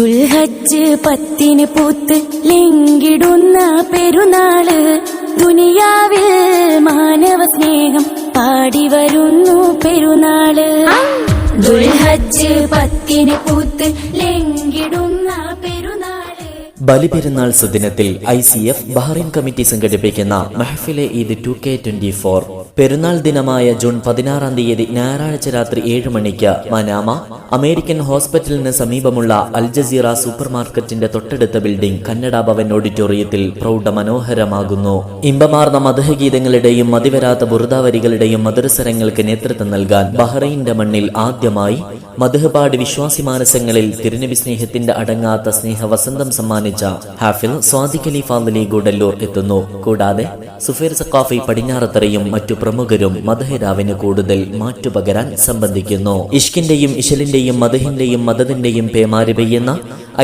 ദുൽഹജ്ജ് 10 പൂത്ത് ലിങ്കിടുന്ന പെരുന്നാള്. ദുനിയാവിൽ മാനവ സ്നേഹം പാടി വരുന്നു പെരുന്നാള്. ദുൽഹജ്ജ് 10 പൂത്ത് ലിങ്കിടുന്ന പെരുന്നാള്. ബലിപെരുന്നാൾ സുദിനത്തിൽ ICF ബഹ്റൈൻ കമ്മിറ്റി സംഘടിപ്പിക്കുന്ന മെഹ്ഫിലെ ഈദ് 2K24 പെരുന്നാൾ ദിനമായ ജൂൺ 16 തീയതി ഞായറാഴ്ച രാത്രി 7 മണിക്ക് മനാമ അമേരിക്കൻ ഹോസ്പിറ്റലിന് സമീപമുള്ള അൽ ജസീറ സൂപ്പർ മാർക്കറ്റിന്റെ തൊട്ടടുത്ത ബിൽഡിംഗ് കന്നഡ ഭവൻ ഓഡിറ്റോറിയത്തിൽ പ്രൗഢ മനോഹരമാകുന്നു. ഇമ്പമാർന്ന മധുഹഗീതങ്ങളുടെയും മതിവരാത്ത ബുറുദാവരികളുടെയും മധുരസരങ്ങൾക്ക് നേതൃത്വം നൽകാൻ ബഹ്റൈന്റെ മണ്ണിൽ ആദ്യമായി മദ്ഹ്പാട് വിശ്വാസി മാനസങ്ങളിൽ തിരുനബി സ്നേഹത്തിന്റെ അടങ്ങാത്ത സ്നേഹവസന്തം സമ്മാനിച്ച ഹാഫിൽ സ്വാദിഖ് അലി ഫാദലി ഗൂഡല്ലൂർ എത്തുന്നു. കൂടാതെ സുഫൈർ സഖാഫി പടിഞ്ഞാറത്തറയും മറ്റു പ്രമുഖരും മദ്ഹ്‌രാവിന് കൂടുതൽ മാറ്റുപകരാൻ സംബന്ധിക്കുന്നു. ഇഷ്കിന്റെയും ഇശലിന്റെയും മദ്ഹിന്റെയും മദദിന്റെയും പേമാരി പെയ്യുന്ന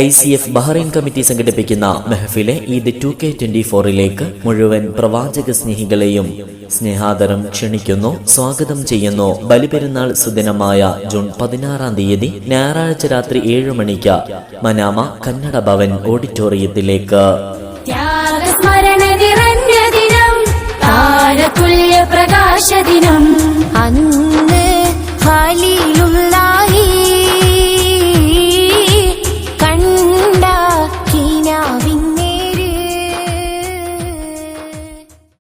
ICF ബഹ്റൈൻ കമ്മിറ്റി സംഘടിപ്പിക്കുന്ന മെഹ്ഫിലെ ഈദ് 2K24ലേക്ക് മുഴുവൻ പ്രവാചക സ്നേഹികളെയും സ്നേഹാദരം ക്ഷണിക്കുന്നു, സ്വാഗതം ചെയ്യുന്നു. ബലിപെരുന്നാൾ സുദിനമായ ജൂൺ 16 തീയതി ഞായറാഴ്ച രാത്രി 7 മണിക്ക് മനാമ കന്നഡ ഭവൻ ഓഡിറ്റോറിയത്തിലേക്ക്. ത്യാഗസ്മരണ നിറഞ്ഞ ദിനം, താരതുല്യ പ്രകാശ ദിനം. അന്ന് ഖലീലുള്ളാഹ്